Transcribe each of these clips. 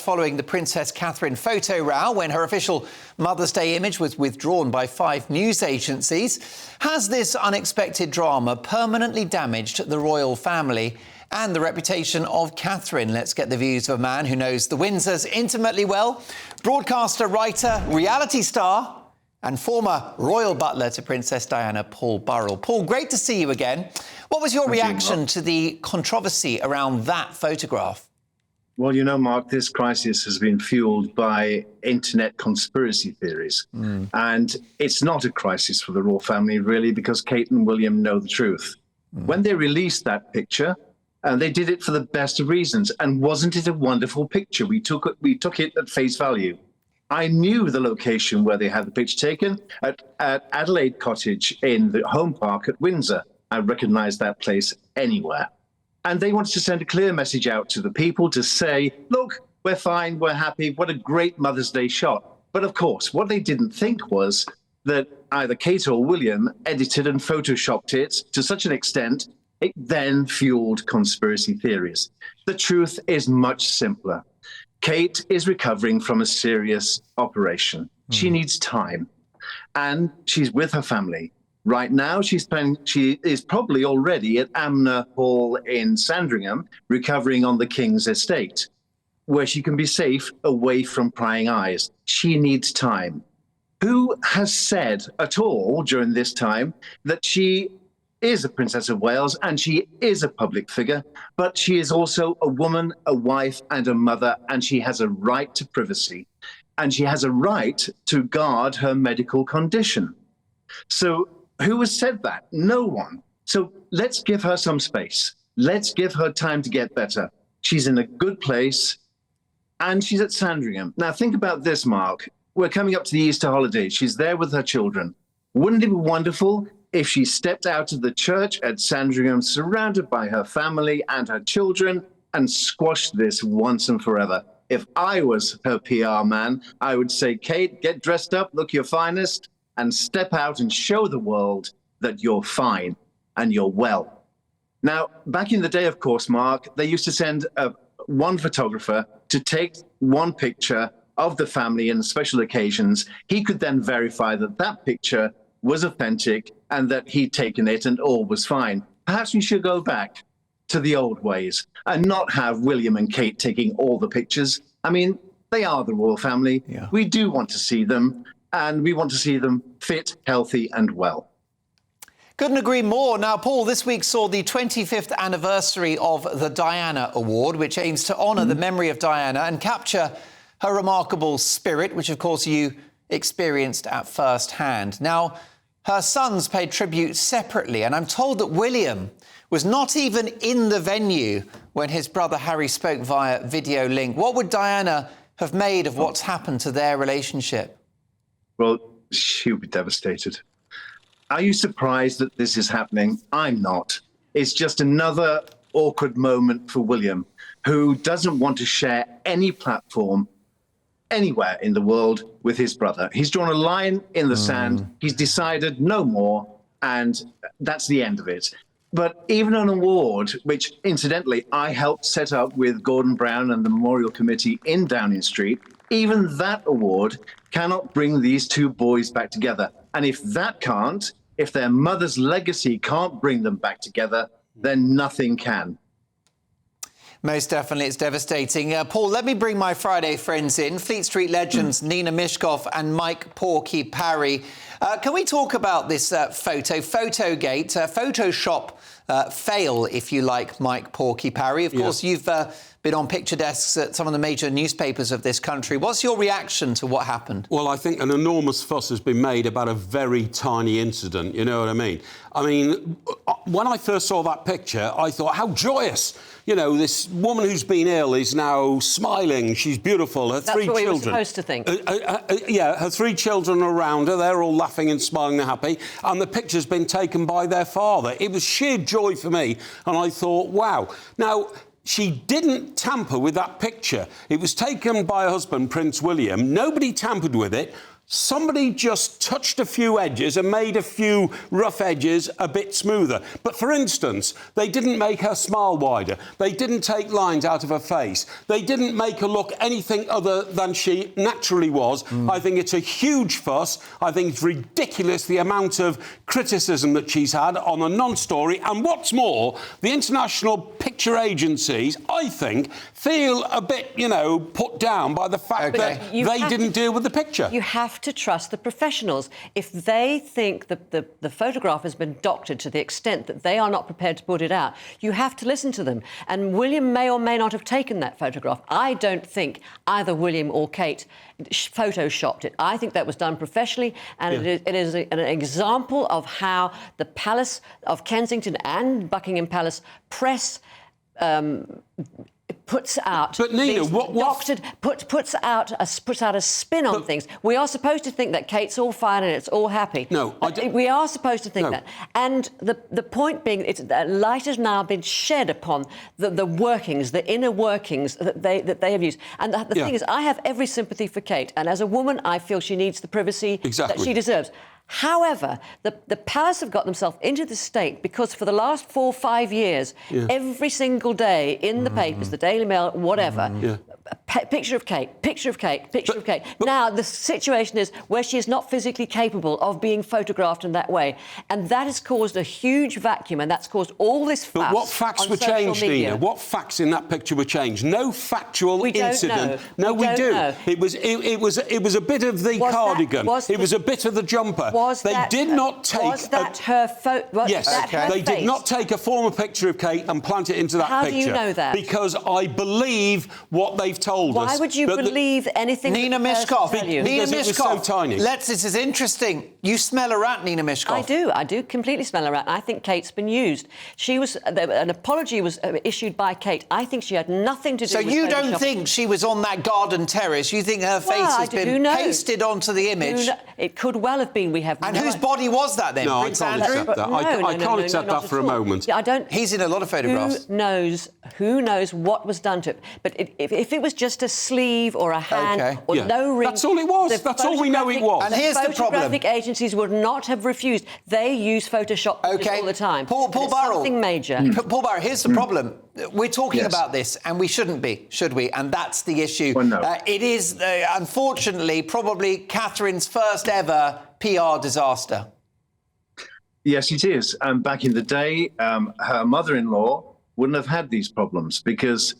following the Princess Catherine photo row when her official Mother's Day image was withdrawn by 5 news agencies. Has this unexpected drama permanently damaged the royal family and the reputation of Catherine? Let's get the views of a man who knows the Windsors intimately well. Broadcaster, writer, reality star and former royal butler to Princess Diana, Paul Burrell. Paul, great to see you again. What was your reaction to the controversy around that photograph? Well, you know, Mark, this crisis has been fueled by internet conspiracy theories. And it's not a crisis for the royal family, really, because Kate and William know the truth. When they released that picture, they did it for the best of reasons. And wasn't it a wonderful picture? We took it at face value. I knew the location where they had the picture taken, at Adelaide Cottage in the home park at Windsor. I recognized that place anywhere. And they wanted to send a clear message out to the people to say, look, we're fine, we're happy, what a great Mother's Day shot. But of course, what they didn't think was that either Kate or William edited and photoshopped it to such an extent, it then fueled conspiracy theories. The truth is much simpler. Kate is recovering from a serious operation. She needs time, and she's with her family. Right now, she is probably already at Amner Hall in Sandringham, recovering on the King's estate, where she can be safe away from prying eyes. She needs time. Who has said at all during this time that she is a Princess of Wales and she is a public figure, but she is also a woman, a wife and a mother, and she has a right to privacy, and she has a right to guard her medical condition. So who has said that? No one. So let's give her some space. Let's give her time to get better. She's in a good place and she's at Sandringham. Now think about this, Mark. We're coming up to the Easter holidays. She's there with her children. Wouldn't it be wonderful if she stepped out of the church at Sandringham, surrounded by her family and her children, and squashed this once and forever? If I was her PR man, I would say, Kate, get dressed up, look your finest, and step out and show the world that you're fine and you're well. Now, back in the day, of course, Mark, they used to send one photographer to take one picture of the family in special occasions. He could then verify that that picture was authentic and that he'd taken it and all was fine. Perhaps we should go back to the old ways and not have William and Kate taking all the pictures. I mean, they are the royal family. Yeah. We do want to see them, and we want to see them fit, healthy and well. Couldn't agree more. Now, Paul, this week saw the 25th anniversary of the Diana Award, which aims to honour the memory of Diana and capture her remarkable spirit, which, of course, you experienced at first hand. Now, her sons paid tribute separately, and I'm told that William was not even in the venue when his brother Harry spoke via video link. What would Diana have made of what's happened to their relationship? Well, she would be devastated. Are you surprised that this is happening? I'm not. It's just another awkward moment for William, who doesn't want to share any platform anywhere in the world with his brother. He's drawn a line in the sand. He's decided no more, and that's the end of it. But even an award, which incidentally I helped set up with Gordon Brown and the Memorial Committee in Downing Street, even that award cannot bring these two boys back together. And if that can't, if their mother's legacy can't bring them back together, then nothing can. Most definitely, it's devastating. Paul, let me bring my Friday friends in. Fleet Street legends Nina Mishkov and Mike Porky Parry. Can we talk about this Photogate, Photoshop fail, if you like, Mike Porky Parry? Of course, you've been on picture desks at some of the major newspapers of this country. What's your reaction to what happened? Well, I think an enormous fuss has been made about a very tiny incident, you know what I mean? I mean, when I first saw that picture, I thought, how joyous! You know, this woman who's been ill is now smiling. She's beautiful. Her three children. That's what we were supposed to think. Yeah, her 3 children are around her. They're all laughing and smiling and happy. And the picture's been taken by their father. It was sheer joy for me. And I thought, wow. Now, she didn't tamper with that picture. It was taken by her husband, Prince William. Nobody tampered with it. somebody just touched a few edges and made a few rough edges a bit smoother. But for instance, they didn't make her smile wider. They didn't take lines out of her face. They didn't make her look anything other than she naturally was. I think it's a huge fuss. I think it's ridiculous the amount of criticism that she's had on a non-story. And what's more, the international picture agencies, I think, feel a bit, put down by the fact that they didn't deal with the picture. You have to trust the professionals. If they think that the photograph has been doctored to the extent that they are not prepared to put it out, you have to listen to them. And William may or may not have taken that photograph. I don't think either William or Kate photoshopped it. I think that was done professionally, and it is an example of how the Palace of Kensington and Buckingham Palace press puts out, but Nina, puts out a spin on things. We are supposed to think that Kate's all fine and it's all happy. No, we are supposed to think that. And the point being, that light has now been shed upon the workings, the inner workings that they have used. And the thing is, I have every sympathy for Kate, and as a woman, I feel she needs the privacy that she deserves. However, the Palace have got themselves into this state because for the last 4 or 5 years, every single day in the papers, the Daily Mail, whatever, picture of Kate, picture of Kate, picture of Kate. Now, the situation is where she is not physically capable of being photographed in that way. And that has caused a huge vacuum, and that's caused all this fuss. But what facts were changed, Nina? What facts in that picture were changed? No factual incident. No, we do. It was a bit of the cardigan. It was a bit of the jumper. They did not take... Was that her photo? Yes, they did not take a former picture of Kate and plant it into that picture. How do you know that? Because I believe what they've told us. Why would you believe anything? Nina Mishkov. Nina Mishkov. It was so tiny. This is interesting. You smell a rat, Nina Mishkov. I do completely smell a rat. I think Kate's been used. An apology was issued by Kate. I think she had nothing to do with So you don't think she was on that garden terrace? You think her face has been pasted onto the image? It could well have been. Whose body was that then? No, Prince I can't Andrew? accept that. I can't accept that for a moment. He's in a lot of photographs. Who knows what was done to it? But if it was just a sleeve or a hand or no ring... That's all it was. That's all we know it was. And here's the problem. Photographic agencies would not have refused. They use Photoshop all the time. Paul Burrell. Something major. Paul Burrell, here's the problem. We're talking about this, and we shouldn't be, should we? And that's the issue. Well, no. It is, unfortunately, probably Catherine's first ever PR disaster. Yes, it is. And back in the day, her mother-in-law wouldn't have had these problems because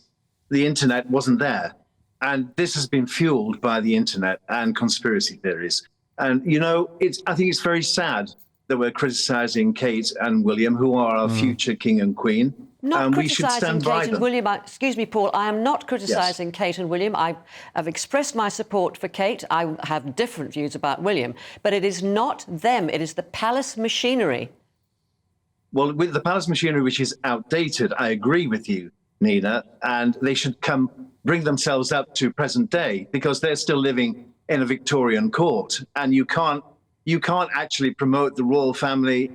the internet wasn't there. And this has been fueled by the internet and conspiracy theories. And, I think it's very sad that we're criticising Kate and William, who are our future king and queen. Not we should stand by Kate and William. Excuse me, Paul. I am not criticising Kate and William. I have expressed my support for Kate. I have different views about William. But it is not them. It is the palace machinery. Well, with the palace machinery, which is outdated, I agree with you, Nina. And they should bring themselves up to present day because they're still living in a Victorian court. And you can't actually promote the royal family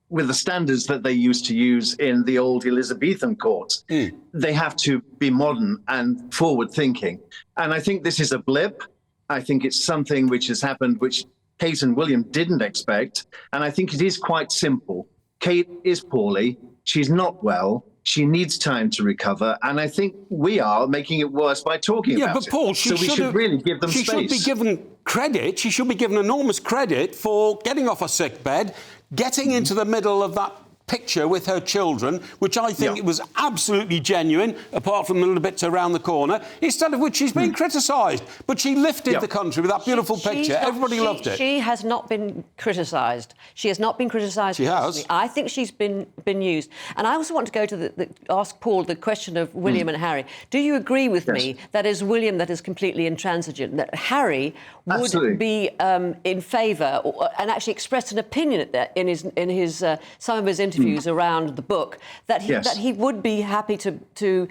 with the standards that they used to use in the old Elizabethan courts. They have to be modern and forward-thinking. And I think this is a blip. I think it's something which has happened which Kate and William didn't expect. And I think it is quite simple. Kate is poorly. She's not well. She needs time to recover. And I think we are making it worse by talking about it. Yeah, but Paul, so we should really give them space. She should be given credit. She should be given enormous credit for getting off a sick bed, getting into the middle of that picture with her children, which I think it was absolutely genuine, apart from the little bits around the corner, instead of which she's been criticised. But she lifted the country with that beautiful picture. Everybody loved it. She has not been criticised. She has not been criticised. She has. I think she's been used. And I also want to go to ask Paul the question of William and Harry. Do you agree with me that is William that is completely intransigent, that Harry would be in favour and actually expressed an opinion in his some of his interviews around the book that he would be happy to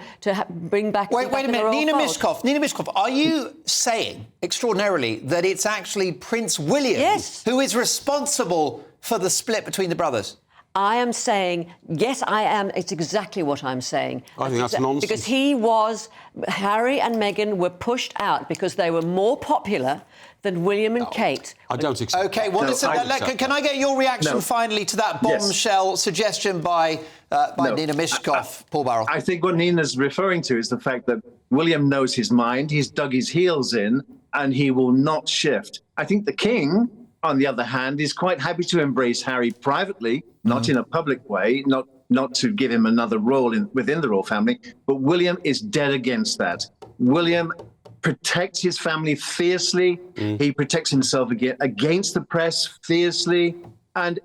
bring back. Wait a minute, Nina Mishkov, are you saying extraordinarily that it's actually Prince William who is responsible for the split between the brothers? I am saying, yes, I am. It's exactly what I'm saying. I think that's nonsense. Because Harry and Meghan were pushed out because they were more popular than William and Kate. I don't accept OK, well, listen, can I get your reaction finally to that bombshell suggestion by Nina Mishkov, Paul Burrell? I think what Nina's referring to is the fact that William knows his mind, he's dug his heels in, and he will not shift. I think the king, on the other hand, is quite happy to embrace Harry privately, not in a public way, not to give him another role within the royal family, but William is dead against that. William protects his family fiercely. He protects himself against the press fiercely. And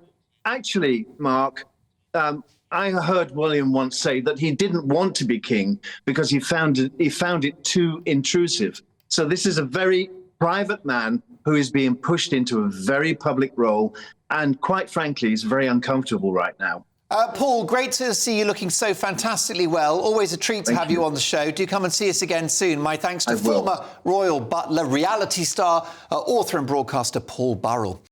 actually, Mark, I heard William once say that he didn't want to be king because he found it too intrusive. So this is a very private man who is being pushed into a very public role, and quite frankly, is very uncomfortable right now. Paul, great to see you looking so fantastically well. Always a treat to have you on the show. Do come and see us again soon. My thanks to former royal butler, reality star, author and broadcaster Paul Burrell.